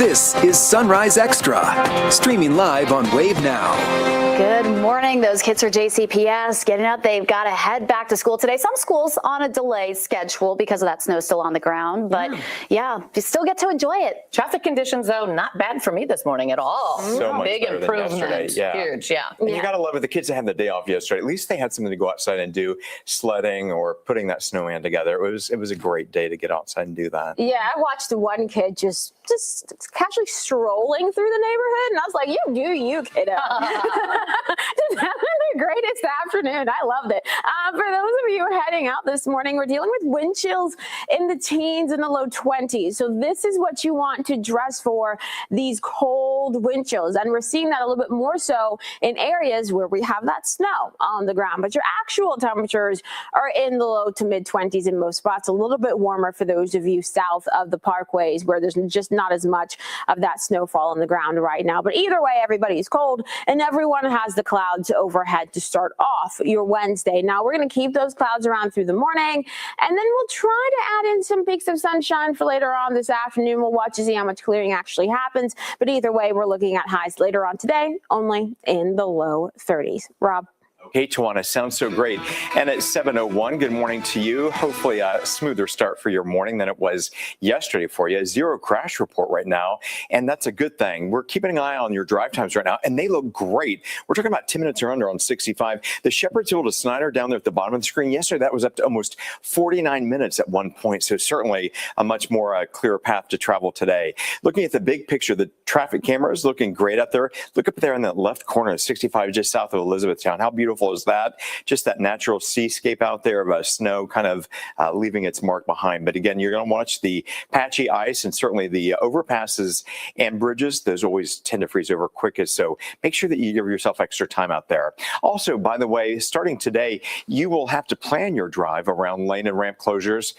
This is Sunrise Extra, streaming live on Wave Now. Good morning. Those kids are JCPS getting up. They've got to head back to school today. Some schools on a delayed schedule because of that snow still on the ground. But yeah, you still get to enjoy it. Traffic conditions, though, not bad for me this morning at all. So much big better than improvement. yesterday. Yeah. Huge, yeah. And you got to love it. The kids that had the day off yesterday, at least they had something to go outside and do, sledding or putting that snowman together. It was a great day to get outside and do that. Yeah, I watched one kid just casually strolling through the neighborhood, and I was like, you do you, kiddo. Just having the greatest afternoon. I loved it. For those of you heading out this morning, we're dealing with wind chills in the teens and the low 20s. So this is what you want to dress for, these cold wind chills. And we're seeing that a little bit more so in areas where we have that snow on the ground. But your actual temperatures are in the low to mid 20s in most spots, a little bit warmer for those of you south of the parkways where there's just not as much of that snowfall on the ground right now. But either way, everybody's cold and everyone has the clouds overhead to start off your Wednesday. Now we're going to keep those clouds around through the morning, and then we'll try to add in some peaks of sunshine for later on this afternoon. We'll watch to see how much clearing actually happens. But either way, we're looking at highs later on today, only in the low 30s. Rob. Okay, Tawana, sounds so great. And at 7:01, good morning to you. Hopefully a smoother start for your morning than it was yesterday for you. Zero crash report right now, and that's a good thing. We're keeping an eye on your drive times right now, and they look great. We're talking about 10 minutes or under on 65. The Shepherdsville to Snyder down there at the bottom of the screen. Yesterday, that was up to almost 49 minutes at one point, so certainly a much more clear path to travel today. Looking at the big picture, the traffic cameras looking great up there. Look up there in that left corner of 65, just south of Elizabethtown. How beautiful is that? Just that natural seascape out there of snow kind of leaving its mark behind. But again, you're going to watch the patchy ice and certainly the overpasses and bridges. Those always tend to freeze over quickest. So make sure that you give yourself extra time out there. Also, by the way, starting today, you will have to plan your drive around lane and ramp closures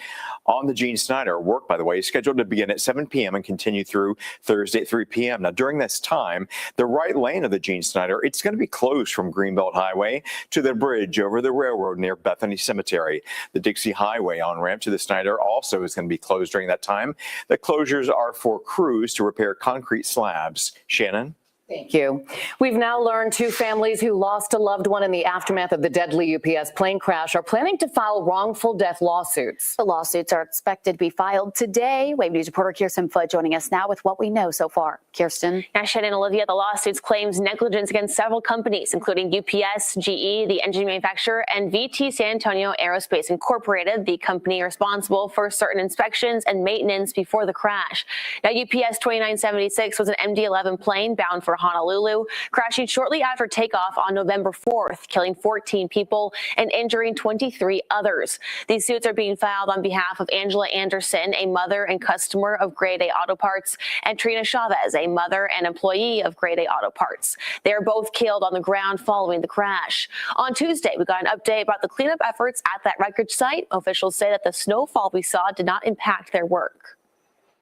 on the Gene Snyder. Work, by the way, is scheduled to begin at 7 p.m. and continue through Thursday at 3 p.m. Now, during this time, the right lane of the Gene Snyder, it's going to be closed from Greenbelt Highway to the bridge over the railroad near Bethany Cemetery. The Dixie Highway on-ramp to the Snyder also is going to be closed during that time. The closures are for crews to repair concrete slabs. Shannon? Thank you. We've now learned two families who lost a loved one in the aftermath of the deadly UPS plane crash are planning to file wrongful death lawsuits. The lawsuits are expected to be filed today. Wave News reporter Kirsten Foote joining us now with what we know so far. Kirsten. Now, Shannon, Olivia, the lawsuits claims negligence against several companies, including UPS, GE, the engine manufacturer, and VT San Antonio Aerospace Incorporated, the company responsible for certain inspections and maintenance before the crash. Now, UPS 2976 was an MD-11 plane bound for Honolulu, crashing shortly after takeoff on November 4th, killing 14 people and injuring 23 others. These suits are being filed on behalf of Angela Anderson, a mother and customer of Grade A Auto Parts, and Trina Chavez, a mother and employee of Grade A Auto Parts. They are both killed on the ground following the crash. On Tuesday, we got an update about the cleanup efforts at that wreckage site. Officials say that the snowfall we saw did not impact their work.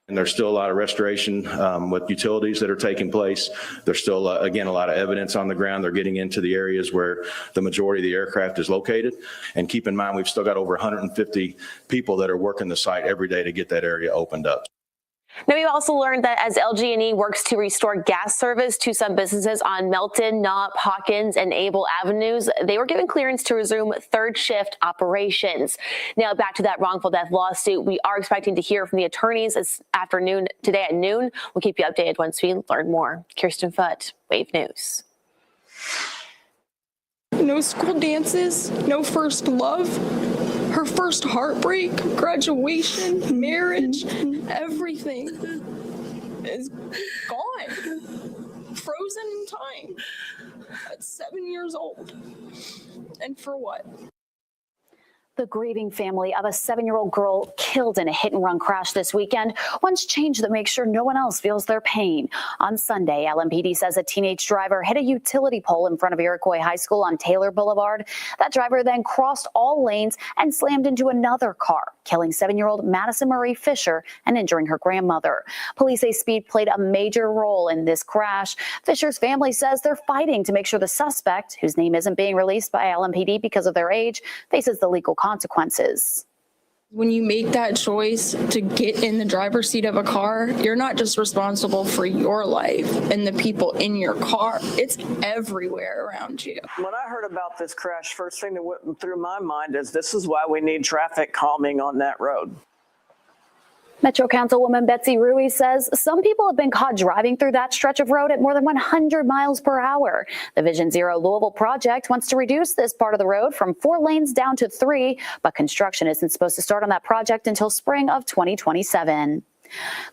And there's still a lot of restoration with utilities that are taking place. There's still, again, a lot of evidence on the ground. They're getting into the areas where the majority of the aircraft is located. And keep in mind, we've still got over 150 people that are working the site every day to get that area opened up. Now, we've also learned that as LG&E works to restore gas service to some businesses on Melton, Knopp, Hawkins, and Able Avenues, they were given clearance to resume third shift operations. Now, back to that wrongful death lawsuit, we are expecting to hear from the attorneys this afternoon, today at noon. We'll keep you updated once we learn more. Kirsten Foote, Wave News. No school dances, no first love. Her first heartbreak, graduation, marriage, everything is gone. Frozen in time at 7 years old. And for what? The grieving family of a 7-year-old girl killed in a hit-and-run crash this weekend wants change that makes sure no one else feels their pain. On Sunday, LMPD says a teenage driver hit a utility pole in front of Iroquois High School on Taylor Boulevard. That driver then crossed all lanes and slammed into another car, killing 7-year-old Madison Marie Fisher and injuring her grandmother. Police say speed played a major role in this crash. Fisher's family says they're fighting to make sure the suspect, whose name isn't being released by LMPD because of their age, faces the legal consequences. When you make that choice to get in the driver's seat of a car, you're not just responsible for your life and the people in your car. It's everywhere around you. When I heard about this crash, first thing that went through my mind is this is why we need traffic calming on that road. Metro Councilwoman Betsy Ruiz says some people have been caught driving through that stretch of road at more than 100 miles per hour. The Vision Zero Louisville project wants to reduce this part of the road from 4 lanes down to 3, but construction isn't supposed to start on that project until spring of 2027.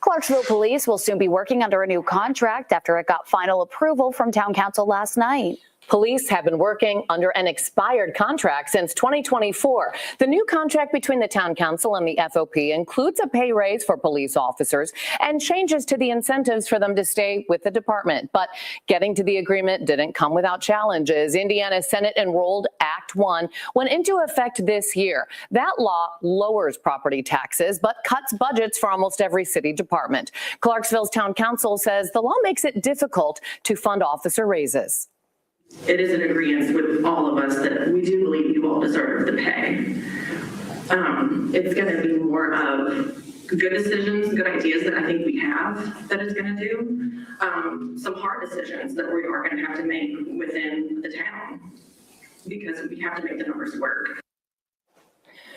Clarksville Police will soon be working under a new contract after it got final approval from Town Council last night. Police have been working under an expired contract since 2024. The new contract between the Town Council and the FOP includes a pay raise for police officers and changes to the incentives for them to stay with the department. But getting to the agreement didn't come without challenges. Indiana's Senate enrolled Act 1 went into effect this year. That law lowers property taxes but cuts budgets for almost every city department. Clarksville's Town Council says the law makes it difficult to fund officer raises. It is an agreement with all of us that we do believe you all deserve the pay. It's going to be more of good decisions, good ideas that I think we have that it's going to do. Some hard decisions that we are going to have to make within the town because we have to make the numbers work.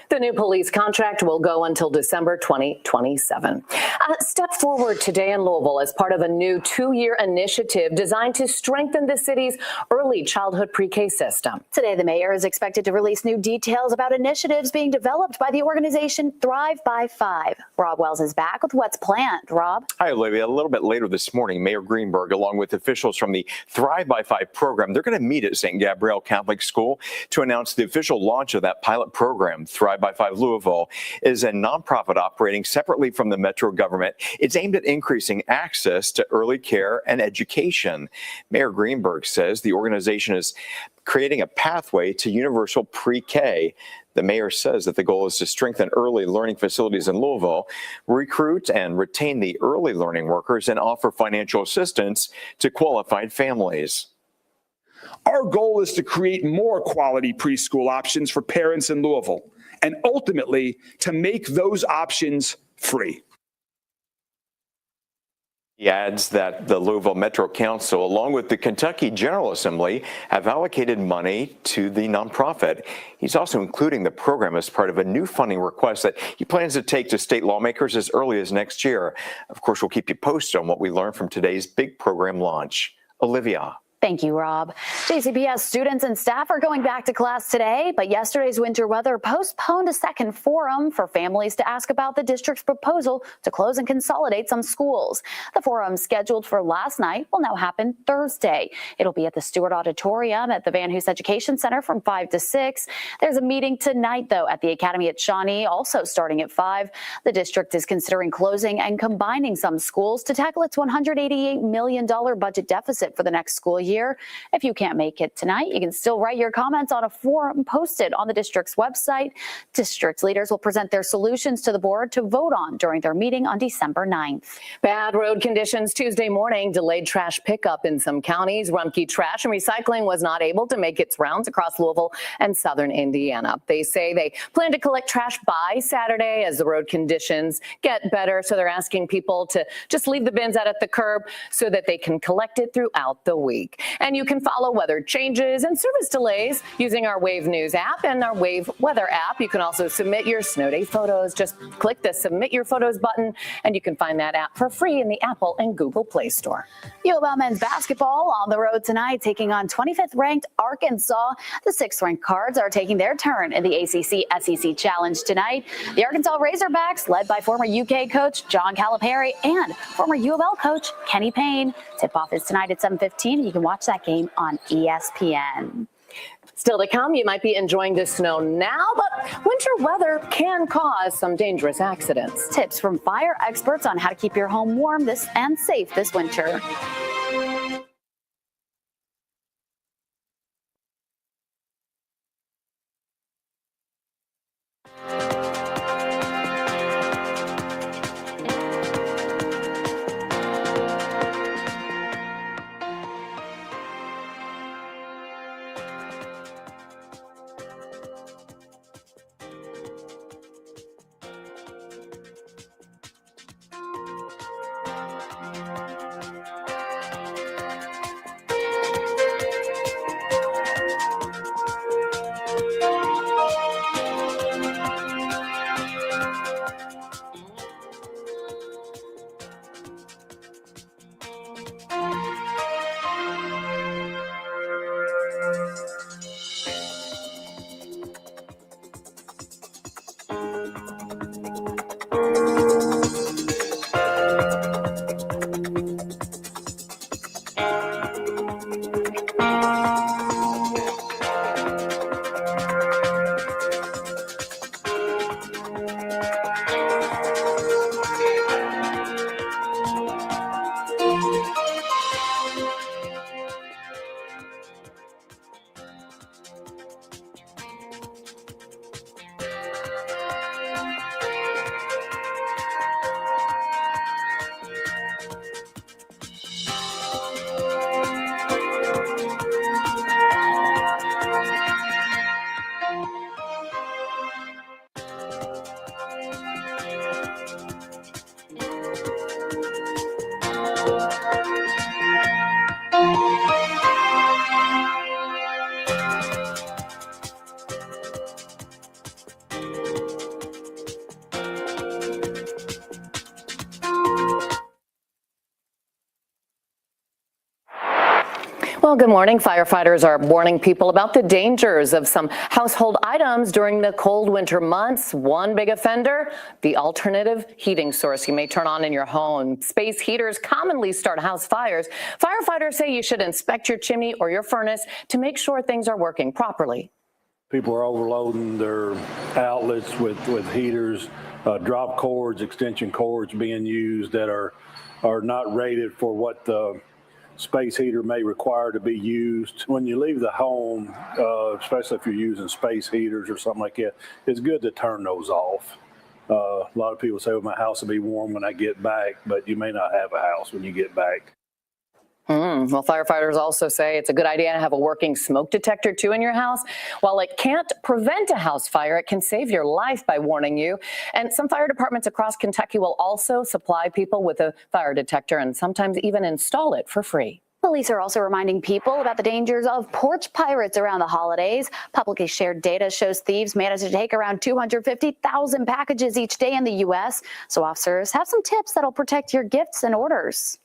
The new police contract will go until December 2027. A step forward today in Louisville as part of a new 2-year initiative designed to strengthen the city's early childhood pre-K system. Today, the mayor is expected to release new details about initiatives being developed by the organization Thrive by 5. Rob Wells is back with what's planned. Rob? Hi, Olivia. A little bit later this morning, Mayor Greenberg, along with officials from the Thrive by 5 program, they're going to meet at St. Gabriel Catholic School to announce the official launch of that pilot program. Thrive by 5 Louisville is a nonprofit operating separately from the Metro government. It's aimed at increasing access to early care and education. Mayor Greenberg says the organization is creating a pathway to universal pre-K. The mayor says that the goal is to strengthen early learning facilities in Louisville, recruit and retain the early learning workers, and offer financial assistance to qualified families. Our goal is to create more quality preschool options for parents in Louisville, and ultimately to make those options free. He adds that the Louisville Metro Council, along with the Kentucky General Assembly, have allocated money to the nonprofit. He's also including the program as part of a new funding request that he plans to take to state lawmakers as early as next year. Of course, we'll keep you posted on what we learn from today's big program launch. Olivia. Thank you, Rob. JCPS students and staff are going back to class today, but yesterday's winter weather postponed a second forum for families to ask about the district's proposal to close and consolidate some schools. The forum scheduled for last night will now happen Thursday. It'll be at the Stewart Auditorium at the Van Hoos Education Center from 5 to 6. There's a meeting tonight, though, at the Academy at Shawnee, also starting at 5. The district is considering closing and combining some schools to tackle its $188 million budget deficit for the next school year. If you can't make it tonight, you can still write your comments on a forum posted on the district's website. District leaders will present their solutions to the board to vote on during their meeting on December 9th. Bad road conditions Tuesday morning delayed trash pickup in some counties. Rumpke Trash and Recycling was not able to make its rounds across Louisville and southern Indiana. They say they plan to collect trash by Saturday as the road conditions get better. So they're asking people to just leave the bins out at the curb so that they can collect it throughout the week. And you can follow weather changes and service delays using our Wave News app and our Wave Weather app. You can also submit your snow day photos. Just click the Submit Your Photos button, and you can find that app for free in the Apple and Google Play Store. U of L men's basketball on the road tonight, taking on 25th ranked Arkansas. The 6th ranked Cards are taking their turn in the ACC SEC Challenge tonight. The Arkansas Razorbacks, led by former UK coach John Calipari and former U of L coach Kenny Payne. Tip-off is tonight at 7:15. You can watch that game on ESPN. Still to come, you might be enjoying the snow now, but winter weather can cause some dangerous accidents. Tips from fire experts on how to keep your home warm and safe this winter. Well, good morning. Firefighters are warning people about the dangers of some household items during the cold winter months. One big offender, the alternative heating source you may turn on in your home. Space heaters commonly start house fires. Firefighters say you should inspect your chimney or your furnace to make sure things are working properly. People are overloading their outlets with heaters, drop cords, extension cords being used that are not rated for what the space heater may require to be used. When you leave the home, especially if you're using space heaters or something like that, it's good to turn those off. A lot of people say, well, my house will be warm when I get back, but you may not have a house when you get back. Well, firefighters also say it's a good idea to have a working smoke detector, too, in your house. While it can't prevent a house fire, it can save your life by warning you. And some fire departments across Kentucky will also supply people with a fire detector and sometimes even install it for free. Police are also reminding people about the dangers of porch pirates around the holidays. Publicly shared data shows thieves manage to take around 250,000 packages each day in the U.S. So officers have some tips that'll protect your gifts and orders.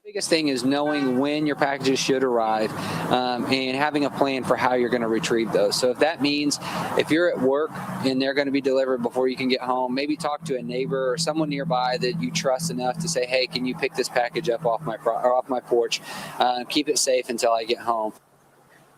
The biggest thing is knowing when your packages should arrive and having a plan for how you're going to retrieve those. So if that means if you're at work and they're going to be delivered before you can get home, maybe talk to a neighbor or someone nearby that you trust enough to say, hey, can you pick this package up off my porch? Keep it safe until I get home.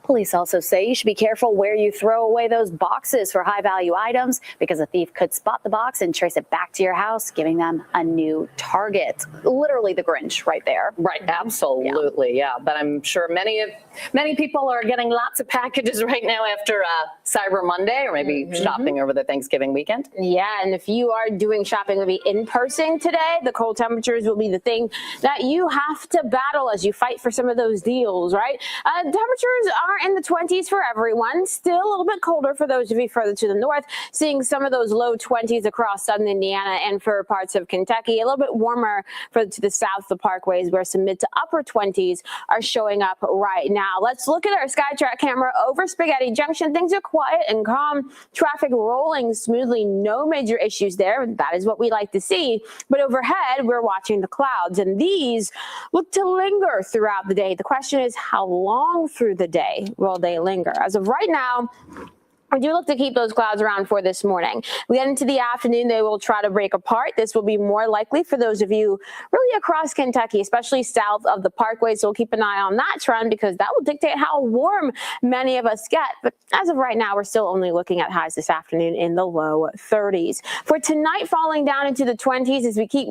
Police also say you should be careful where you throw away those boxes for high-value items because a thief could spot the box and trace it back to your house, giving them a new target. Literally the Grinch right there. Right, absolutely, yeah. But I'm sure many people are getting lots of packages right now after Cyber Monday or maybe shopping over the Thanksgiving weekend. Yeah, and if you are doing shopping maybe in person today, the cold temperatures will be the thing that you have to battle as you fight for some of those deals, right? Temperatures are in the 20s for everyone. Still a little bit colder for those of you further to the north, seeing some of those low 20s across southern Indiana and for parts of Kentucky. A little bit warmer further to the south, the parkways, where some mid to upper 20s are showing up right now. Let's look at our SkyTrack camera over Spaghetti Junction. Things are quiet and calm. Traffic rolling smoothly. No major issues there. That is what we like to see. But overhead, we're watching the clouds, and these look to linger throughout the day. The question is, how long through the day will they linger? As of right now, we do look to keep those clouds around for this morning. We get into the afternoon, they will try to break apart. This will be more likely for those of you really across Kentucky, especially south of the parkway. So we'll keep an eye on that trend because that will dictate how warm many of us get. But as of right now, we're still only looking at highs this afternoon in the low 30s. For tonight, falling down into the 20s as we keep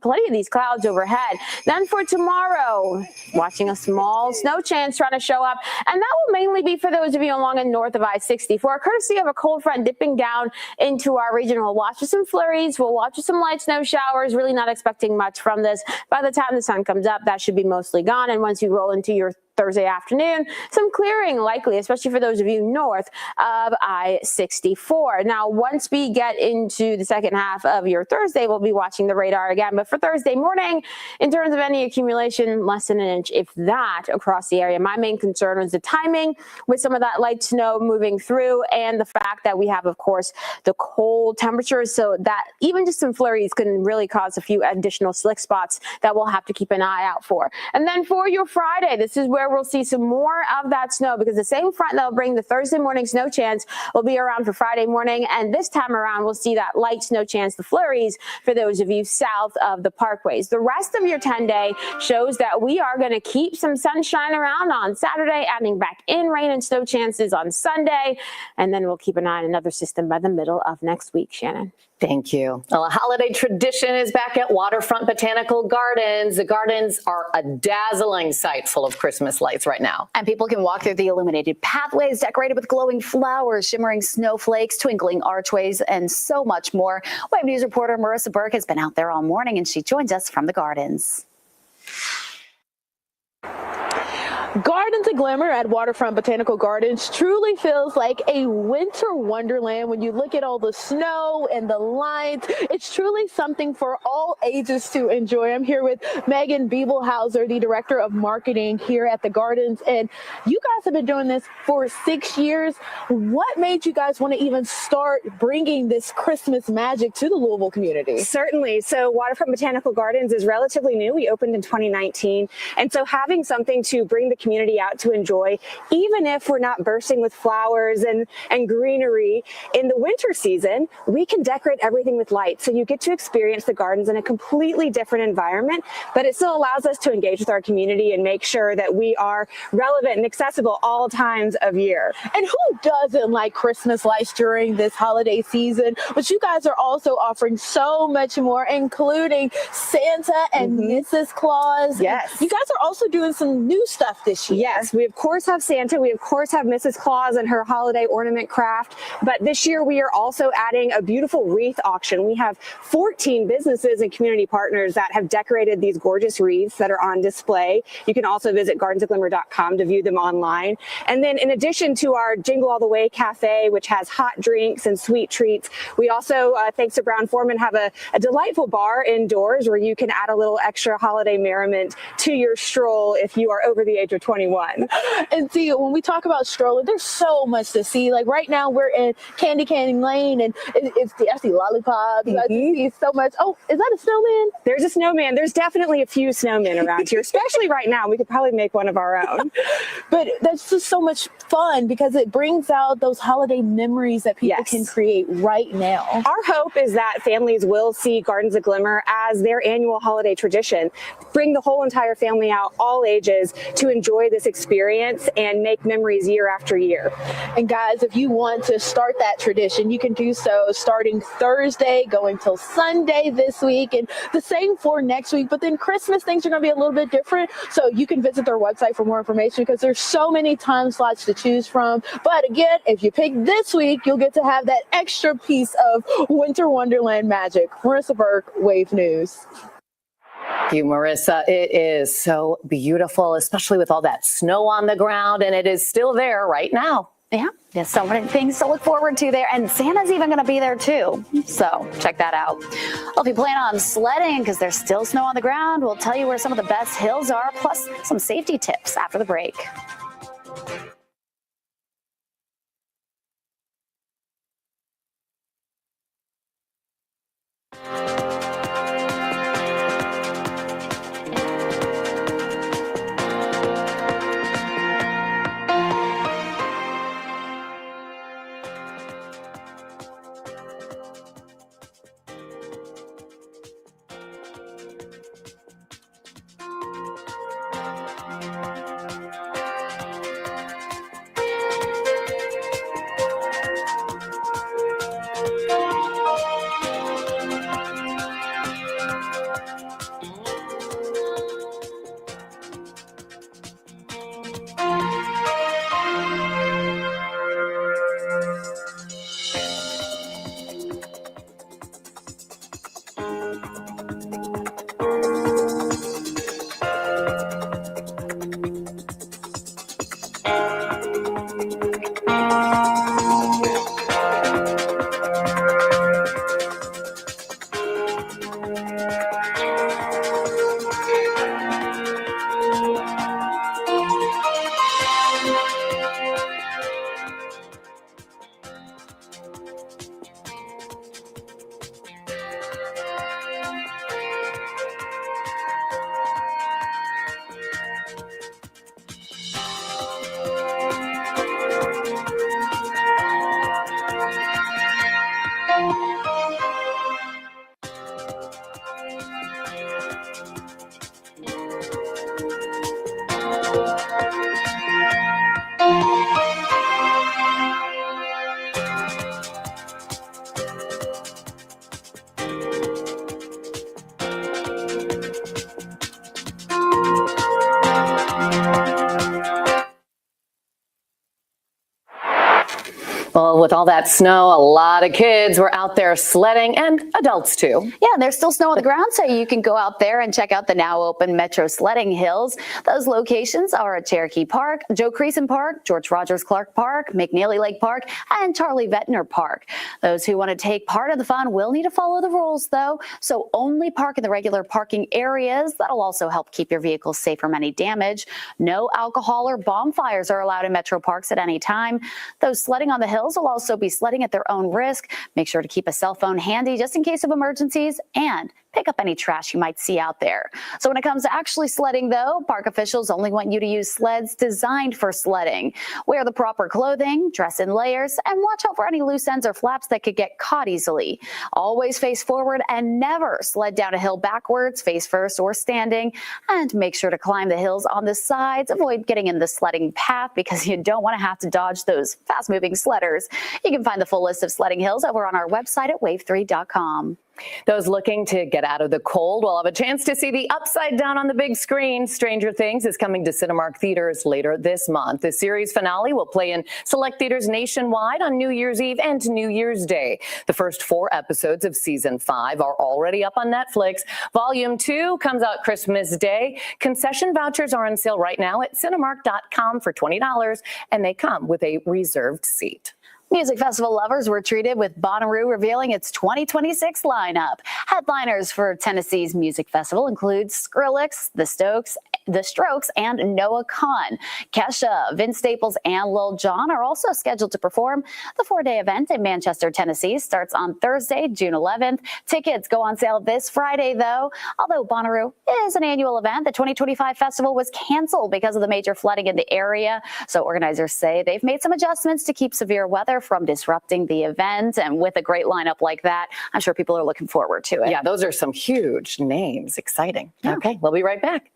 plenty of these clouds overhead. Then for tomorrow, watching a small snow chance trying to show up. And that will mainly be for those of you along and north of I-64. Courtesy of a cold front dipping down into our region. We'll watch some flurries. We'll watch some light snow showers. Really not expecting much from this. By the time the sun comes up, that should be mostly gone. And once you roll into your Thursday afternoon, some clearing likely, especially for those of you north of I-64. Now, once we get into the second half of your Thursday, we'll be watching the radar again. But for Thursday morning, in terms of any accumulation, less than an inch, if that, across the area. My main concern was the timing with some of that light snow moving through and the fact that we have, of course, the cold temperatures. So that even just some flurries can really cause a few additional slick spots that we'll have to keep an eye out for. And then for your Friday, this is where we'll see some more of that snow because the same front that'll bring the Thursday morning snow chance will be around for Friday morning. And this time around, we'll see that light snow chance, the flurries, for those of you south of the parkways. The rest of your 10-day shows that we are going to keep some sunshine around on Saturday, adding back in rain and snow chances on Sunday. And then we'll keep an eye on another system by the middle of next week, Shannon. Thank you. Well, a holiday tradition is back at Waterfront Botanical Gardens. The gardens are a dazzling sight full of Christmas lights right now. And people can walk through the illuminated pathways decorated with glowing flowers, shimmering snowflakes, twinkling archways, and so much more. Wave News reporter Marissa Burke has been out there all morning, and she joins us from the gardens. Gardens and Glamour at Waterfront Botanical Gardens truly feels like a winter wonderland when you look at all the snow and the lights. It's truly something for all ages to enjoy. I'm here with Megan Biebelhauser, the Director of Marketing here at the Gardens, and you guys have been doing this for 6 years. What made you guys want to even start bringing this Christmas magic to the Louisville community? Certainly. So Waterfront Botanical Gardens is relatively new. We opened in 2019, and so having something to bring the community out out to enjoy, even if we're not bursting with flowers and greenery. In the winter season, we can decorate everything with light. So you get to experience the gardens in a completely different environment, but it still allows us to engage with our community and make sure that we are relevant and accessible all times of year. And who doesn't like Christmas lights during this holiday season? But you guys are also offering so much more, including Santa and Mrs. Claus. Yes. And you guys are also doing some new stuff this year. Yes, we of course have Santa. We of course have Mrs. Claus and her holiday ornament craft. But this year we are also adding a beautiful wreath auction. We have 14 businesses and community partners that have decorated these gorgeous wreaths that are on display. You can also visit gardensofglimmer.com to view them online. And then in addition to our Jingle All the Way Cafe, which has hot drinks and sweet treats, we also, thanks to Brown-Forman, have a delightful bar indoors where you can add a little extra holiday merriment to your stroll if you are over the age of 21. And see, when we talk about strolling, there's so much to see. Like right now we're in Candy Cane Lane, and I see lollipops. I see so much. Oh, is that a snowman? There's a snowman. There's definitely a few snowmen around here, especially right now. We could probably make one of our own. But that's just so much fun because it brings out those holiday memories that people can create right now. Our hope is that families will see Gardens of Glimmer as their annual holiday tradition. Bring the whole entire family out, all ages, to enjoy this experience and make memories year after year. And guys, if you want to start that tradition, you can do so starting Thursday, going till Sunday this week, and the same for next week. But then Christmas, things are going to be a little bit different. So you can visit their website for more information because there's so many time slots to choose from. But again, if you pick this week, you'll get to have that extra piece of Winter Wonderland magic. Marissa Burke, Wave News. Thank you, Marissa. It is so beautiful, especially with all that snow on the ground, and it is still there right now. Yeah, there's so many things to look forward to there, and Santa's even going to be there too. So check that out. Well, if you plan on sledding because there's still snow on the ground, we'll tell you where some of the best hills are, plus some safety tips after the break. Well, with all that snow, a lot of kids were out there sledding, and adults too. Yeah, there's still snow on the ground, so you can go out there and check out the now open Metro Sledding Hills. Those locations are at Cherokee Park, Joe Creason Park, George Rogers Clark Park, McNeely Lake Park, and Charlie Vettner Park. Those who want to take part of the fun will need to follow the rules, though, so only park in the regular parking areas. That'll also help keep your vehicle safe from any damage. No alcohol or bonfires are allowed in Metro Parks at any time. Those sledding on the hills will also be sledding at their own risk. Make sure to keep a cell phone handy just in case of emergencies, and pick up any trash you might see out there. So when it comes to actually sledding, though, park officials only want you to use sleds designed for sledding. Wear the proper clothing, dress in layers, and watch out for any loose ends or flaps that could get caught easily. Always face forward and never sled down a hill backwards, face first or standing, and make sure to climb the hills on the sides. Avoid getting in the sledding path because you don't want to have to dodge those fast-moving sledders. You can find the full list of sledding hills over on our website at wave3.com. Those looking to get out of the cold will have a chance to see the Upside Down on the big screen. Stranger Things is coming to Cinemark theaters later this month. The series finale will play in select theaters nationwide on New Year's Eve and New Year's Day. The first 4 episodes of season 5 are already up on Netflix. Volume 2 comes out Christmas Day. Concession vouchers are on sale right now at Cinemark.com for $20, and they come with a reserved seat. Music festival lovers were treated with Bonnaroo revealing its 2026 lineup. Headliners for Tennessee's music festival include Skrillex, The Strokes, and Noah Kahan. Kesha, Vince Staples, and Lil Jon are also scheduled to perform. The 4-day event in Manchester, Tennessee starts on Thursday, June 11th. Tickets go on sale this Friday, though. Although Bonnaroo is an annual event, the 2025 festival was canceled because of the major flooding in the area. So organizers say they've made some adjustments to keep severe weather from disrupting the event. And with a great lineup like that, I'm sure people are looking forward to it. Yeah, those are some huge names. Exciting. Yeah. Okay, we'll be right back.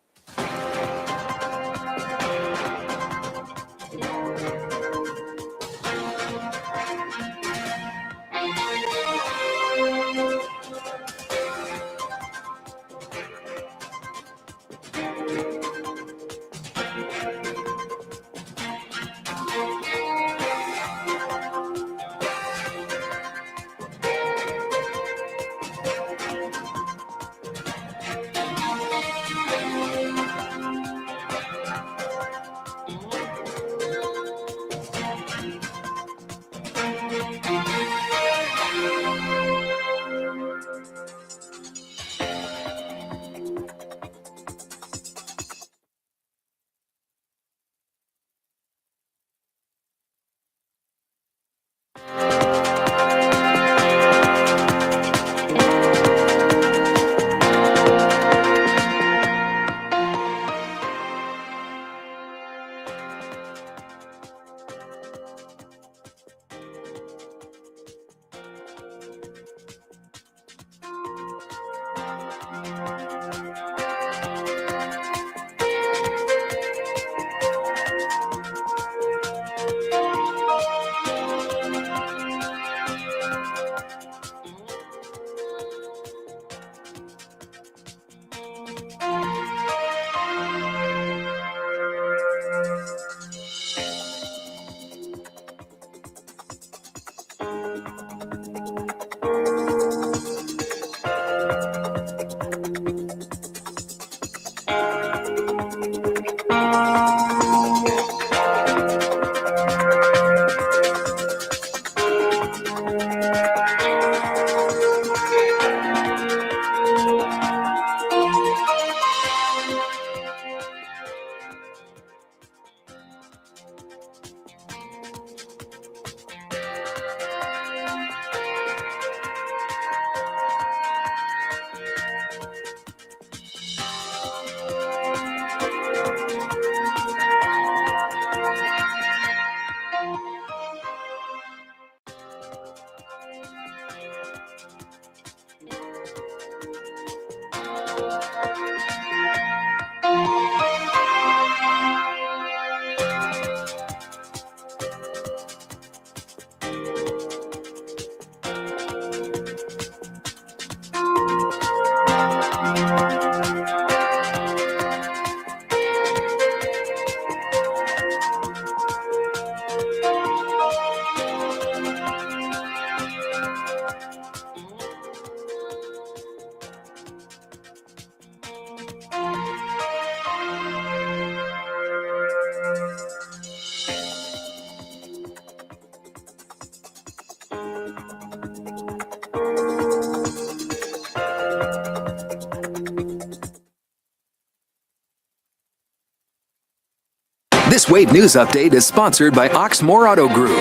This Wave News Update is sponsored by Oxmoor Auto Group.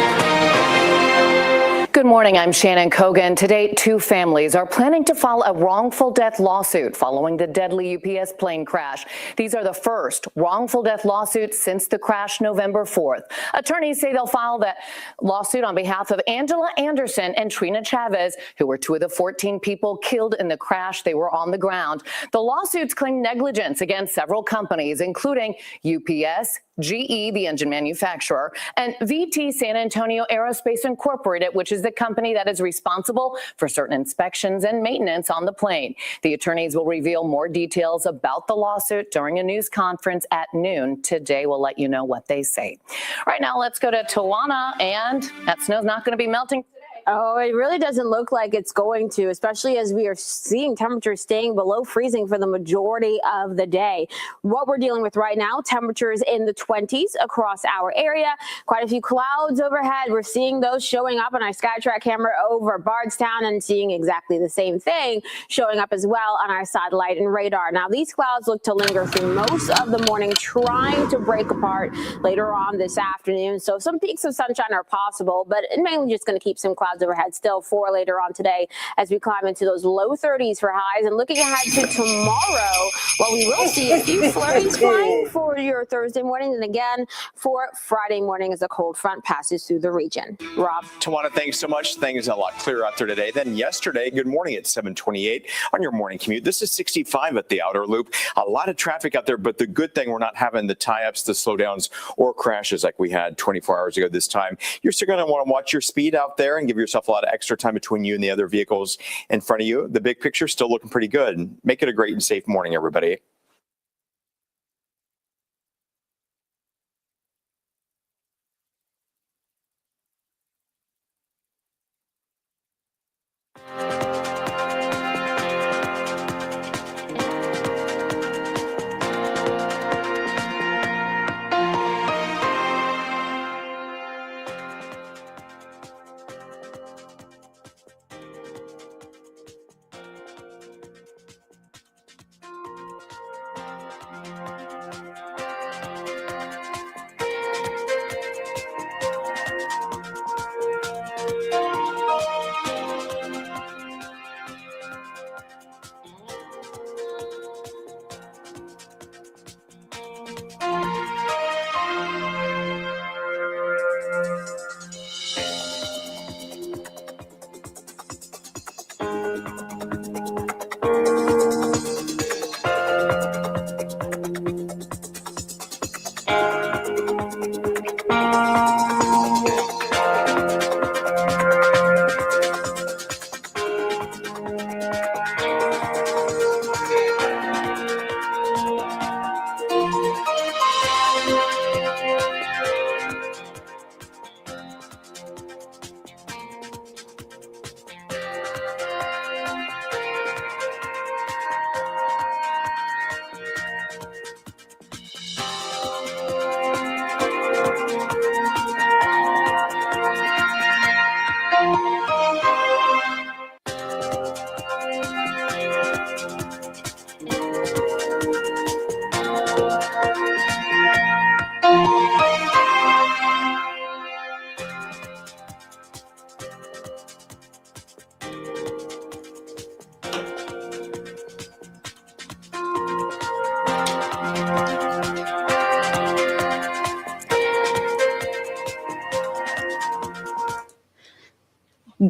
Good morning. I'm Shannon Kogan. To date, 2 families are planning to file a wrongful death lawsuit following the deadly UPS plane crash. These are the first wrongful death lawsuits since the crash November 4th. Attorneys say they'll file that lawsuit on behalf of Angela Anderson and Trina Chavez, who were 2 of the 14 people killed in the crash. They were on the ground. The lawsuits claim negligence against several companies, including UPS, GE, the engine manufacturer, and VT San Antonio Aerospace Incorporated, which is the company that is responsible for certain inspections and maintenance on the plane. The attorneys will reveal more details about the lawsuit during a news conference at noon today. We'll let you know what they say. Right now, let's go to Tawana, and that snow's not going to be melting. Oh, it really doesn't look like it's going to, especially as we are seeing temperatures staying below freezing for the majority of the day. What we're dealing with right now, temperatures in the 20s across our area. Quite a few clouds overhead. We're seeing those showing up on our SkyTrack camera over Bardstown and seeing exactly the same thing showing up as well on our satellite and radar. Now, these clouds look to linger through most of the morning, trying to break apart later on this afternoon. So some peaks of sunshine are possible, but it's mainly just going to keep some clouds overhead still for later on today as we climb into those low 30s for highs. And looking ahead to tomorrow, well, we will see a few flurries flying for your Thursday morning and again for Friday morning as a cold front passes through the region. Rob. Tawana, thanks so much. Things a lot clearer out there today than yesterday. Good morning at 7:28 on your morning commute. This is 65 at the outer loop. A lot of traffic out there, but the good thing, we're not having the tie-ups, the slowdowns, or crashes like we had 24 hours ago this time. You're still going to want to watch your speed out there and give yourself a lot of extra time between you and the other vehicles in front of you. The big picture still looking pretty good. Make it a great and safe morning, everybody.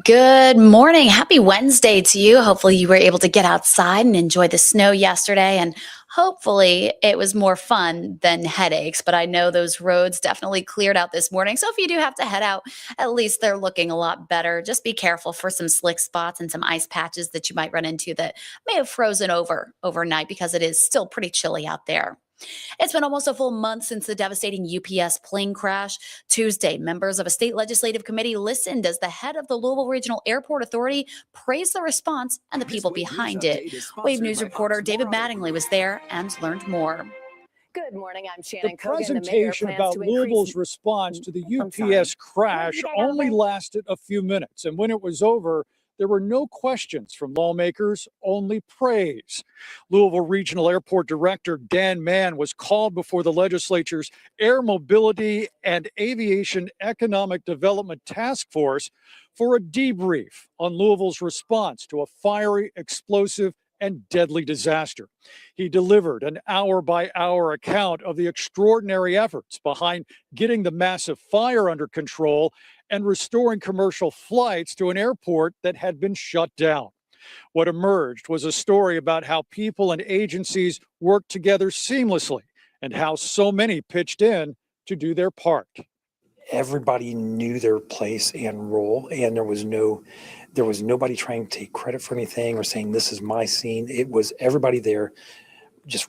Good morning. Happy Wednesday to you. Hopefully you were able to get outside and enjoy the snow yesterday, and hopefully it was more fun than headaches, but I know those roads definitely cleared out this morning. So if you do have to head out, at least they're looking a lot better. Just be careful for some slick spots and some ice patches that you might run into that may have frozen overnight because it is still pretty chilly out there. It's been almost a full month since the devastating UPS plane crash. Tuesday, members of a state legislative committee listened as the head of the Louisville Regional Airport Authority praised the response and the people behind it. Wave News reporter David Mattingly was there and learned more. Good morning. I'm Shannon Kogan. The presentation about Louisville's response to the UPS crash only lasted a few minutes. And when it was over, there were no questions from lawmakers, only praise. Louisville Regional Airport Director Dan Mann was called before the legislature's Air Mobility and Aviation Economic Development Task Force for a debrief on Louisville's response to a fiery, explosive, and deadly disaster. He delivered an hour-by-hour account of the extraordinary efforts behind getting the massive fire under control and restoring commercial flights to an airport that had been shut down. What emerged was a story about how people and agencies worked together seamlessly and how so many pitched in to do their part. Everybody knew their place and role, and there was nobody trying to take credit for anything or saying this is my scene. It was everybody there just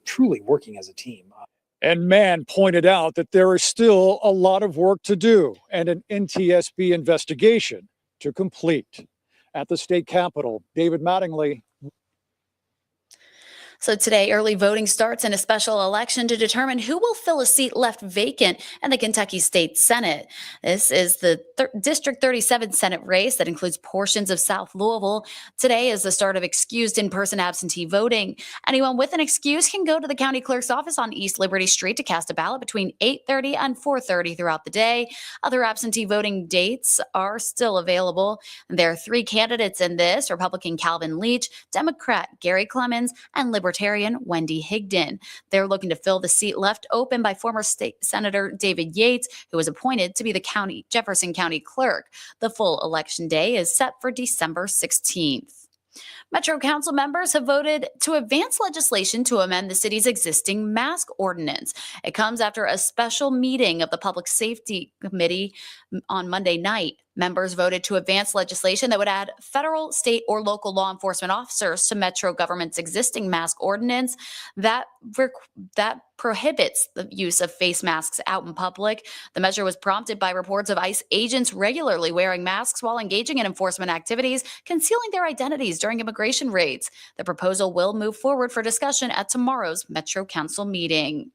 truly working as a team. And Mann pointed out that there is still a lot of work to do and an NTSB investigation to complete. At the state capitol, David Mattingly. So today, early voting starts in a special election to determine who will fill a seat left vacant in the Kentucky State Senate. This is the District 37 Senate race that includes portions of South Louisville. Today is the start of excused in-person absentee voting. Anyone with an excuse can go to the county clerk's office on East Liberty Street to cast a ballot between 8:30 and 4:30 throughout the day. Other absentee voting dates are still available. There are 3 candidates in this: Republican Calvin Leach, Democrat Gary Clemens, and Libertarian Wendy Higdon. They're looking to fill the seat left open by former State Senator David Yates, who was appointed to be the Jefferson County clerk. The full election day is set for December 16th. Metro Council members have voted to advance legislation to amend the city's existing mask ordinance. It comes after a special meeting of the Public Safety Committee on Monday night. Members voted to advance legislation that would add federal, state, or local law enforcement officers to Metro government's existing mask ordinance that prohibits the use of face masks out in public. The measure was prompted by reports of ICE agents regularly wearing masks while engaging in enforcement activities, concealing their identities during immigration raids. The proposal will move forward for discussion at tomorrow's Metro Council meeting.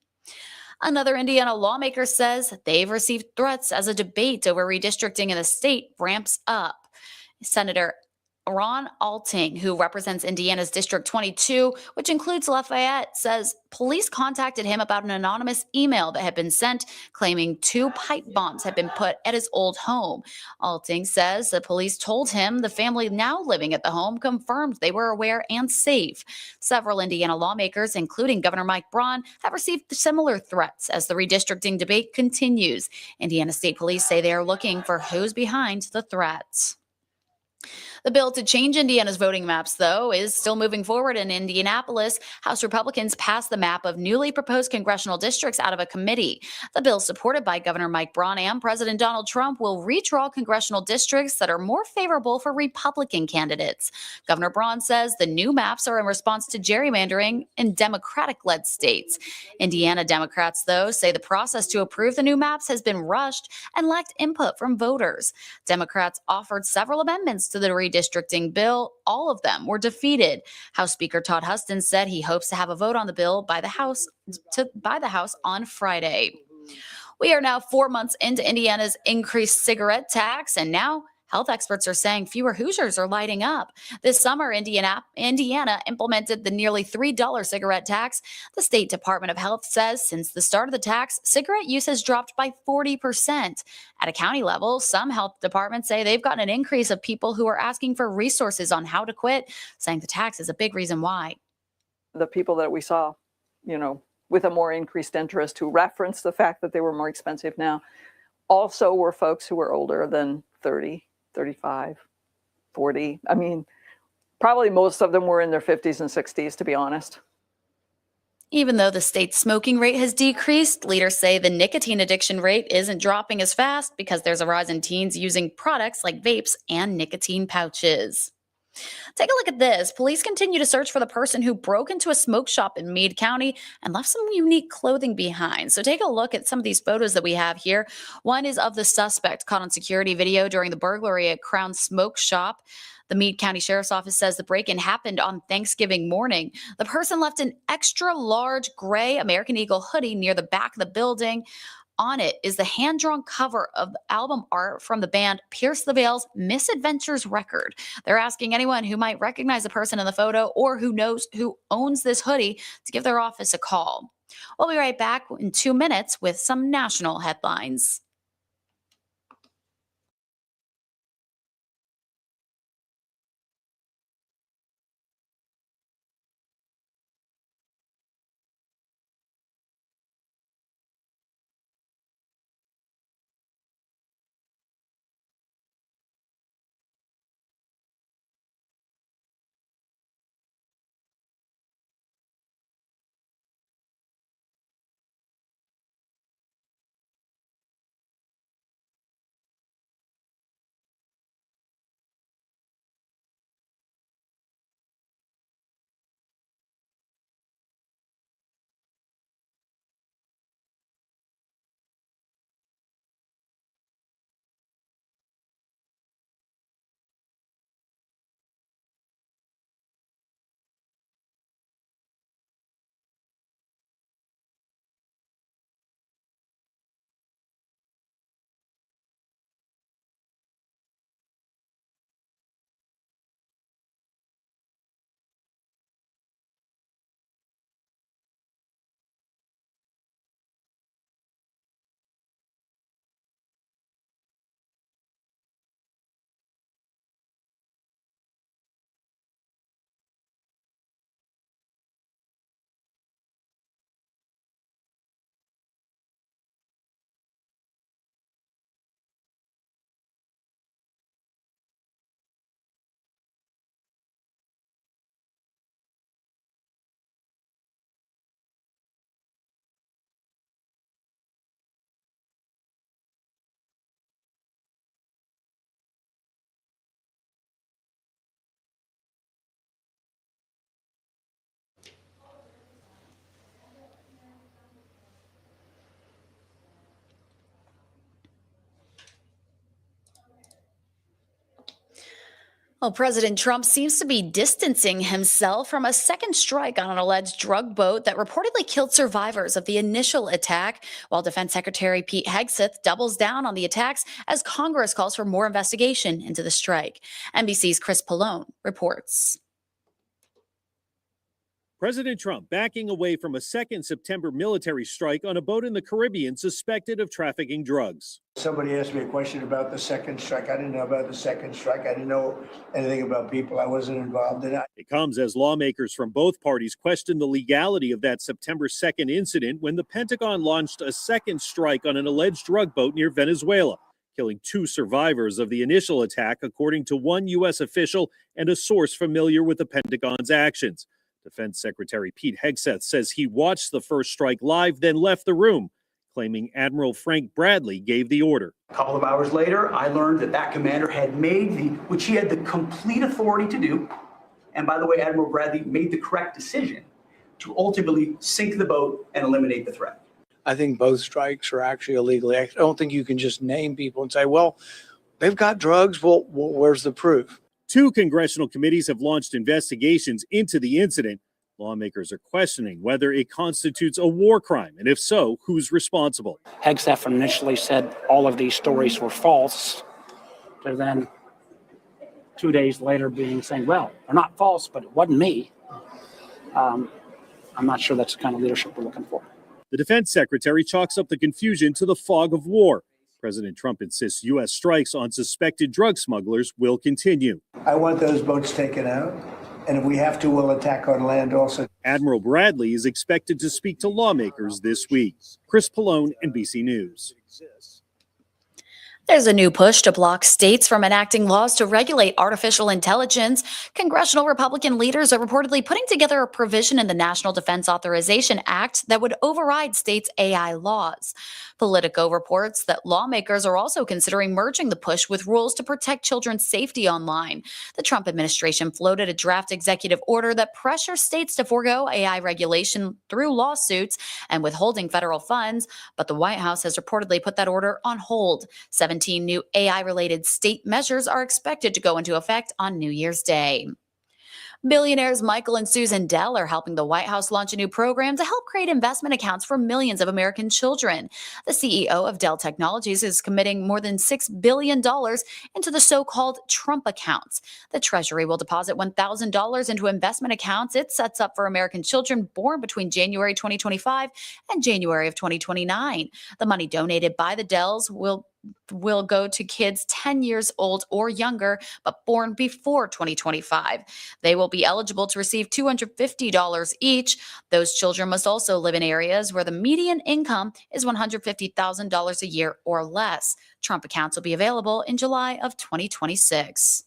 Another Indiana lawmaker says they've received threats as a debate over redistricting in the state ramps up. Senator Ron Alting, who represents Indiana's District 22, which includes Lafayette, says police contacted him about an anonymous email that had been sent claiming 2 pipe bombs had been put at his old home. Alting says the police told him the family now living at the home confirmed they were aware and safe. Several Indiana lawmakers, including Governor Mike Braun, have received similar threats as the redistricting debate continues. Indiana State Police say they are looking for who's behind the threats. The bill to change Indiana's voting maps, though, is still moving forward in Indianapolis. House Republicans passed the map of newly proposed congressional districts out of a committee. The bill, supported by Governor Mike Braun and President Donald Trump, will redraw congressional districts that are more favorable for Republican candidates. Governor Braun says the new maps are in response to gerrymandering in Democratic-led states. Indiana Democrats, though, say the process to approve the new maps has been rushed and lacked input from voters. Democrats offered several amendments to the redistricting bill. All of them were defeated. House Speaker Todd Huston said he hopes to have a vote on the bill by the House on Friday. We are now 4 months into Indiana's increased cigarette tax, and now health experts are saying fewer Hoosiers are lighting up. This summer, Indiana implemented the nearly $3 cigarette tax. The State Department of Health says since the start of the tax, cigarette use has dropped by 40%. At a county level, some health departments say they've gotten an increase of people who are asking for resources on how to quit, saying the tax is a big reason why. The people that we saw, with a more increased interest who referenced the fact that they were more expensive now, also were folks who were older than 30. 35, 40. I mean, probably most of them were in their 50s and 60s, to be honest. Even though the state's smoking rate has decreased, leaders say the nicotine addiction rate isn't dropping as fast because there's a rise in teens using products like vapes and nicotine pouches. Take a look at this. Police continue to search for the person who broke into a smoke shop in Meade County and left some unique clothing behind. So take a look at some of these photos that we have here. One is of the suspect caught on security video during the burglary at Crown Smoke Shop. The Meade County Sheriff's Office says the break-in happened on Thanksgiving morning. The person left an extra large gray American Eagle hoodie near the back of the building. On it is the hand-drawn cover of the album art from the band Pierce the Veil's Misadventures record. They're asking anyone who might recognize the person in the photo or who knows who owns this hoodie to give their office a call. We'll be right back in 2 minutes with some national headlines. Well, President Trump seems to be distancing himself from a second strike on an alleged drug boat that reportedly killed survivors of the initial attack, while Defense Secretary Pete Hegseth doubles down on the attacks as Congress calls for more investigation into the strike. NBC's Chris Pallone reports. President Trump backing away from a second September military strike on a boat in the Caribbean suspected of trafficking drugs. Somebody asked me a question about the second strike. I didn't know about the second strike. I didn't know anything about people. I wasn't involved in it. It comes as lawmakers from both parties question the legality of that September 2nd incident when the Pentagon launched a second strike on an alleged drug boat near Venezuela, killing 2 survivors of the initial attack, according to one U.S. official and a source familiar with the Pentagon's actions. Defense Secretary Pete Hegseth says he watched the first strike live, then left the room, claiming Admiral Frank Bradley gave the order. A couple of hours later, I learned that commander had made which he had the complete authority to do. And by the way, Admiral Bradley made the correct decision to ultimately sink the boat and eliminate the threat. I think both strikes are actually illegal. I don't think you can just name people and say, well, they've got drugs. Well, where's the proof? 2 congressional committees have launched investigations into the incident. Lawmakers are questioning whether it constitutes a war crime, and if so, who's responsible. Hegseth initially said all of these stories were false, to then 2 days later saying, well, they're not false, but it wasn't me. I'm not sure that's the kind of leadership we're looking for. The defense secretary chalks up the confusion to the fog of war. President Trump insists U.S. strikes on suspected drug smugglers will continue. I want those boats taken out. And if we have to, we'll attack on land also. Admiral Bradley is expected to speak to lawmakers this week. Chris Pallone, NBC News. There's a new push to block states from enacting laws to regulate artificial intelligence. Congressional Republican leaders are reportedly putting together a provision in the National Defense Authorization Act that would override states' AI laws. Politico reports that lawmakers are also considering merging the push with rules to protect children's safety online. The Trump administration floated a draft executive order that pressures states to forego AI regulation through lawsuits and withholding federal funds, but the White House has reportedly put that order on hold. 17 new AI-related state measures are expected to go into effect on New Year's Day. Billionaires Michael and Susan Dell are helping the White House launch a new program to help create investment accounts for millions of American children. The CEO of Dell Technologies is committing more than $6 billion into the so-called Trump accounts. The Treasury will deposit $1,000 into investment accounts it sets up for American children born between January 2025 and January of 2029. The money donated by the Dells will go to kids 10 years old or younger, but born before 2025. They will be eligible to receive $250 each. Those children must also live in areas where the median income is $150,000 a year or less. Trump accounts will be available in July of 2026.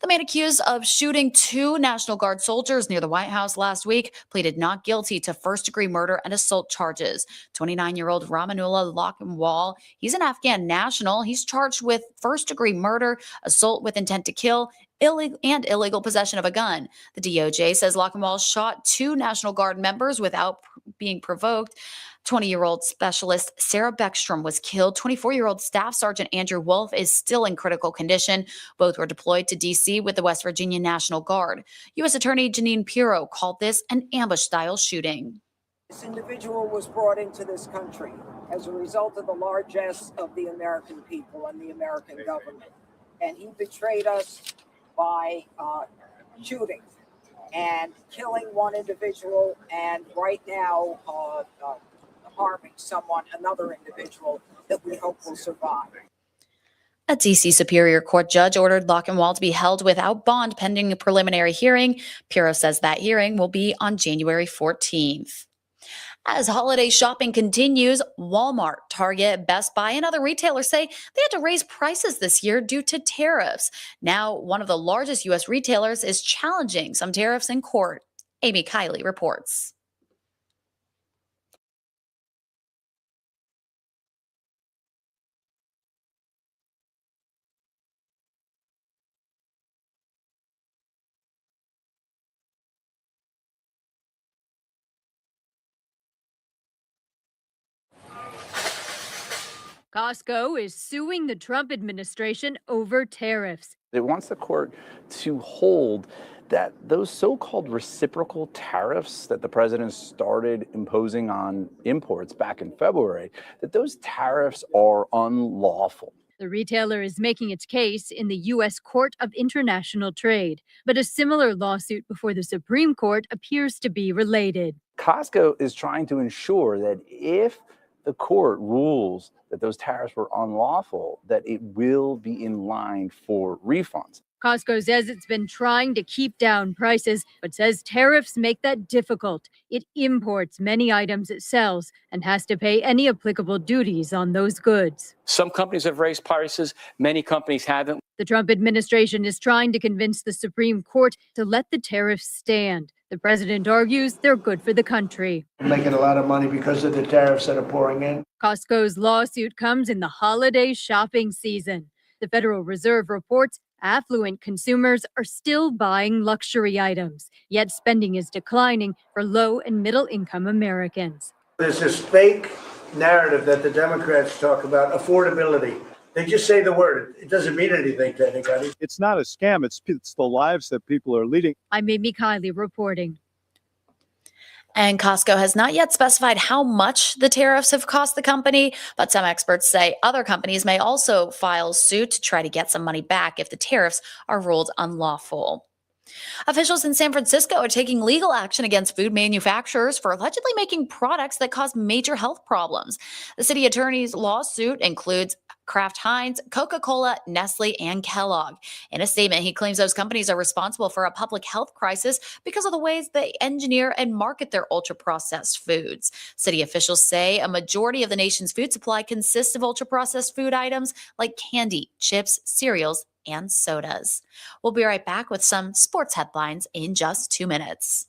The man accused of shooting 2 National Guard soldiers near the White House last week pleaded not guilty to first-degree murder and assault charges. 29-year-old Ramanullah Lakhanwal, he's an Afghan national. He's charged with first-degree murder, assault with intent to kill, illegal possession of a gun. The DOJ says Lakhanwal shot 2 National Guard members without being provoked. 20-year-old specialist Sarah Beckstrom was killed. 24-year-old Staff Sergeant Andrew Wolf is still in critical condition. Both were deployed to D.C. with the West Virginia National Guard. U.S. Attorney Janine Pirro called this an ambush-style shooting. This individual was brought into this country as a result of the largesse of the American people and the American government. And he betrayed us by shooting and killing one individual, and right now harming another individual that we hope will survive. A D.C. Superior Court judge ordered Lakhanwal to be held without bond pending a preliminary hearing. Pirro says that hearing will be on January 14th. As holiday shopping continues, Walmart, Target, Best Buy, and other retailers say they had to raise prices this year due to tariffs. Now, one of the largest U.S. retailers is challenging some tariffs in court. Amy Kiley reports. Costco is suing the Trump administration over tariffs. It wants the court to hold that those so-called reciprocal tariffs that the president started imposing on imports back in February, that those tariffs are unlawful. The retailer is making its case in the U.S. Court of International Trade, but a similar lawsuit before the Supreme Court appears to be related. Costco is trying to ensure that if the court rules that those tariffs were unlawful, that it will be in line for refunds. Costco says it's been trying to keep down prices, but says tariffs make that difficult. It imports many items it sells and has to pay any applicable duties on those goods. Some companies have raised prices, many companies haven't. The Trump administration is trying to convince the Supreme Court to let the tariffs stand. The president argues they're good for the country. We're making a lot of money because of the tariffs that are pouring in. Costco's lawsuit comes in the holiday shopping season. The Federal Reserve reports affluent consumers are still buying luxury items, yet spending is declining for low and middle income Americans. There's this fake narrative that the Democrats talk about, affordability. They just say the word. It doesn't mean anything to anybody. It's not a scam. It's the lives that people are leading. I'm Amy Kiley reporting. And Costco has not yet specified how much the tariffs have cost the company, but some experts say other companies may also file suit to try to get some money back if the tariffs are ruled unlawful. Officials in San Francisco are taking legal action against food manufacturers for allegedly making products that cause major health problems. The city attorney's lawsuit includes Kraft Heinz, Coca-Cola, Nestle, and Kellogg. In a statement, he claims those companies are responsible for a public health crisis because of the ways they engineer and market their ultra-processed foods. City officials say a majority of the nation's food supply consists of ultra-processed food items like candy, chips, cereals, and sodas. We'll be right back with some sports headlines in just 2 minutes.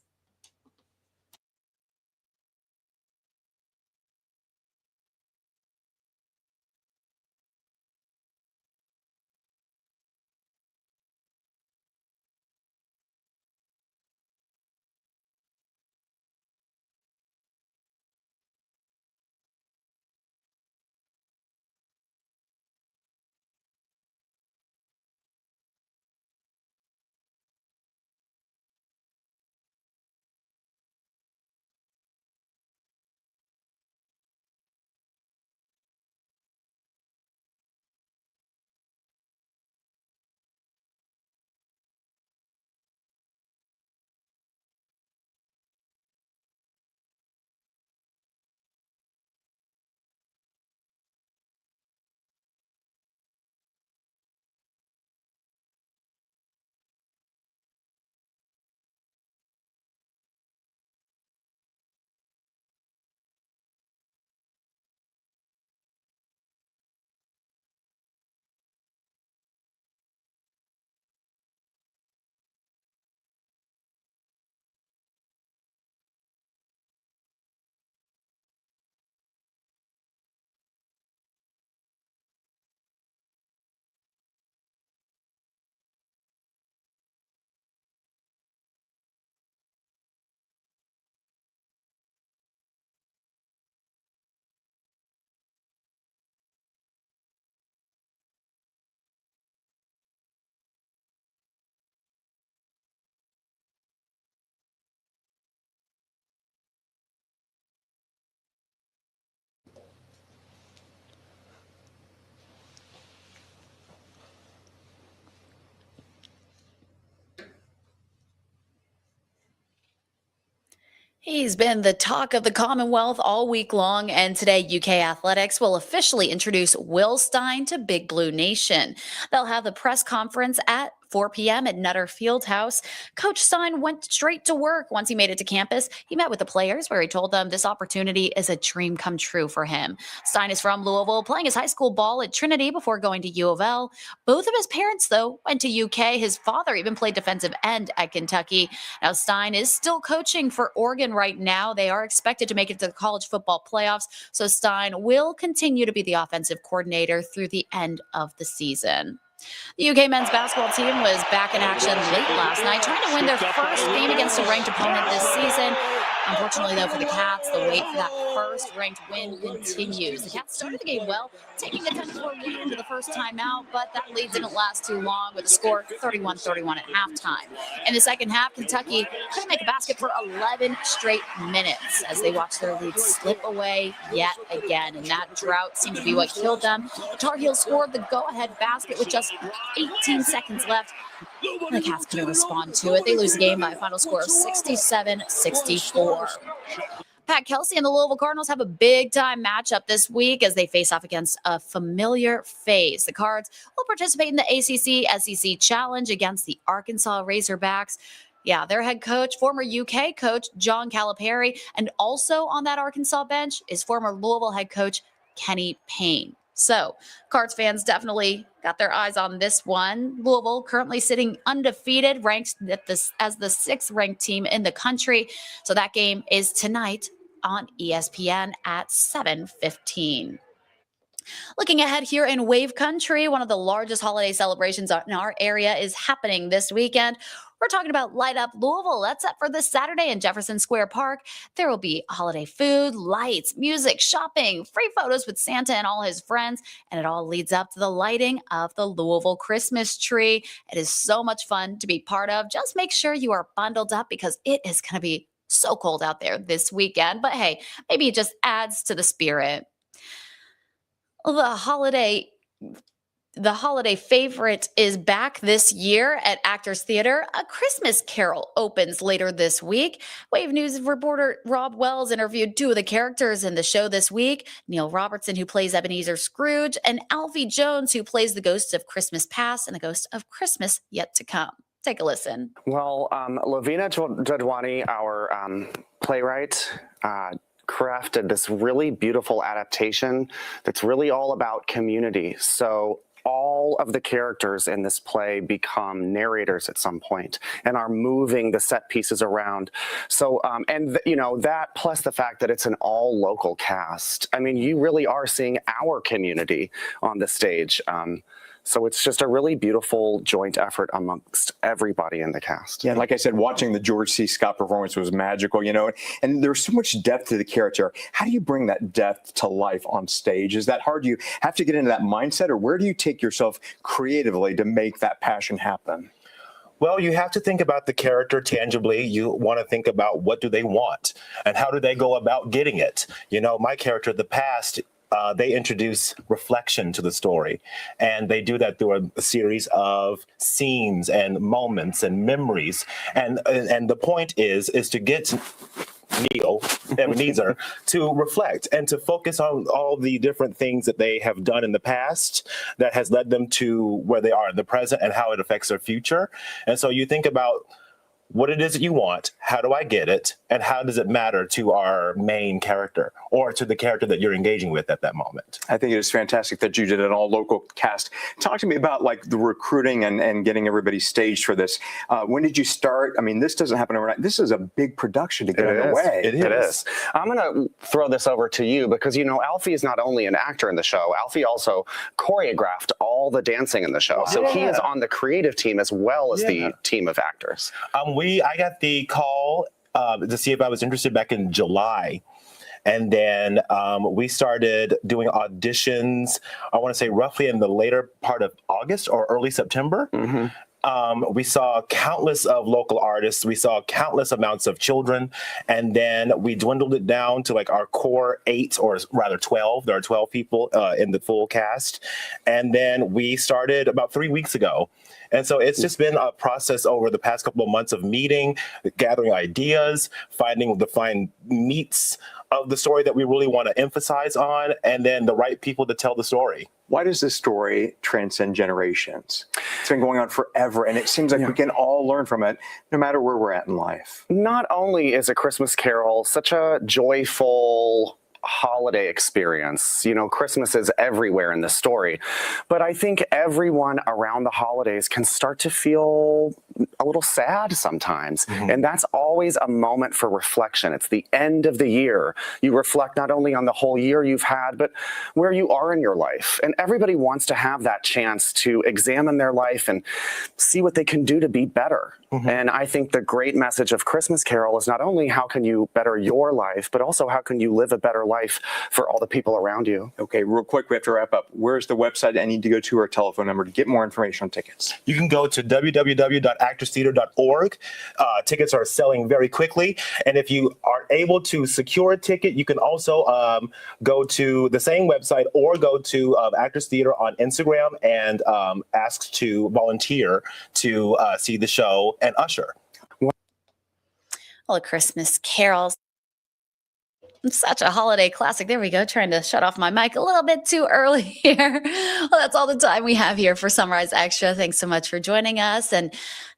He's been the talk of the Commonwealth all week long, and today UK Athletics will officially introduce Will Stein to Big Blue Nation. They'll have the press conference at 4 p.m. at Nutter Fieldhouse. Coach Stein went straight to work once he made it to campus. He met with the players where he told them this opportunity is a dream come true for him. Stein is from Louisville, playing his high school ball at Trinity before going to U of L. Both of his parents, though, went to UK. His father even played defensive end at Kentucky. Now, Stein is still coaching for Oregon right now. They are expected to make it to the college football playoffs, so Stein will continue to be the offensive coordinator through the end of the season. The UK men's basketball team was back in action late last night, trying to win their first game against a ranked opponent this season. Unfortunately, though, for the Cats, the wait for that first-ranked win continues. The Cats started the game well, taking a 10-4 lead into the first time out, but that lead didn't last too long with a score 31-31 at halftime. In the second half, Kentucky couldn't make a basket for 11 straight minutes as they watched their lead slip away yet again, and that drought seemed to be what killed them. The Tar Heels scored the go-ahead basket with just 18 seconds left. The Cats couldn't respond to it. They lose the game by a final score of 67-64. Pat Kelsey and the Louisville Cardinals have a big-time matchup this week as they face off against a familiar face. The Cards will participate in the ACC SEC Challenge against the Arkansas Razorbacks. Yeah, their head coach, former UK coach John Calipari, and also on that Arkansas bench is former Louisville head coach Kenny Payne. So, Cards fans definitely got their eyes on this one. Louisville currently sitting undefeated, ranked as the 6th ranked team in the country. So that game is tonight on ESPN at 7:15. Looking ahead here in Wave Country, one of the largest holiday celebrations in our area is happening this weekend. We're talking about Light Up Louisville. That's up for this Saturday in Jefferson Square Park. There will be holiday food, lights, music, shopping, free photos with Santa and all his friends, and it all leads up to the lighting of the Louisville Christmas tree. It is so much fun to be part of. Just make sure you are bundled up because it is going to be so cold out there this weekend. But hey, maybe it just adds to the spirit. The holiday favorite is back this year at Actors Theater. A Christmas Carol opens later this week. Wave News reporter Rob Wells interviewed 2 of the characters in the show this week, Neil Robertson, who plays Ebenezer Scrooge, and Alfie Jones, who plays the ghosts of Christmas past and the ghost of Christmas yet to come. Take a listen. Well, Lavina Jadwani, our playwright, crafted this really beautiful adaptation that's really all about community. So all of the characters in this play become narrators at some point and are moving the set pieces around. So, that plus the fact that it's an all local cast. I mean, you really are seeing our community on the stage. So it's just a really beautiful joint effort amongst everybody in the cast. Yeah, like I said, watching the George C. Scott performance was magical, and there's so much depth to the character. How do you bring that depth to life on stage? Is that hard? Do you have to get into that mindset, or where do you take yourself creatively to make that passion happen? Well, you have to think about the character tangibly. You want to think about what do they want and how do they go about getting it. My character, the past, they introduce reflection to the story, and they do that through a series of scenes and moments and memories. And the point is to get Neil, Ebenezer, to reflect and to focus on all the different things that they have done in the past that has led them to where they are in the present and how it affects their future. And so you think about what it is that you want, how do I get it, and how does it matter to our main character or to the character that you're engaging with at that moment. I think it is fantastic that you did an all-local cast. Talk to me about the recruiting and getting everybody staged for this. When did you start? I mean, this doesn't happen overnight. This is a big production to get underway. It is. I'm going to throw this over to you because, Alfie is not only an actor in the show, Alfie also choreographed all the dancing in the show. So he is on the creative team as well as the team of actors. I got the call to see if I was interested back in July. And then we started doing auditions, I want to say roughly in the later part of August or early September. We saw countless of local artists. We saw countless amounts of children. And then we dwindled it down to our core 8, or rather 12. There are 12 people in the full cast. And then we started about 3 weeks ago. And so it's just been a process over the past couple of months of meeting, gathering ideas, finding the fine meats of the story that we really want to emphasize on, and then the right people to tell the story. Why does this story transcend generations? It's been going on forever, and it seems like we can all learn from it, no matter where we're at in life. Not only is A Christmas Carol such a joyful holiday experience, Christmas is everywhere in the story, but I think everyone around the holidays can start to feel a little sad sometimes. And that's always a moment for reflection. It's the end of the year. You reflect not only on the whole year you've had, but where you are in your life. And everybody wants to have that chance to examine their life and see what they can do to be better. And I think the great message of Christmas Carol is not only how can you better your life, but also how can you live a better life for all the people around you. Okay, real quick, we have to wrap up. Where's the website I need to go to or telephone number to get more information on tickets? You can go to www.actorstheater.org. Tickets are selling very quickly. And if you are able to secure a ticket, you can also go to the same website or go to Actors Theater on Instagram and ask to volunteer to see the show and usher. Well, A Christmas Carol. Such a holiday classic. There we go. Trying to shut off my mic a little bit too early here. Well, that's all the time we have here for Sunrise Extra. Thanks so much for joining us, and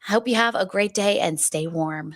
I hope you have a great day and stay warm.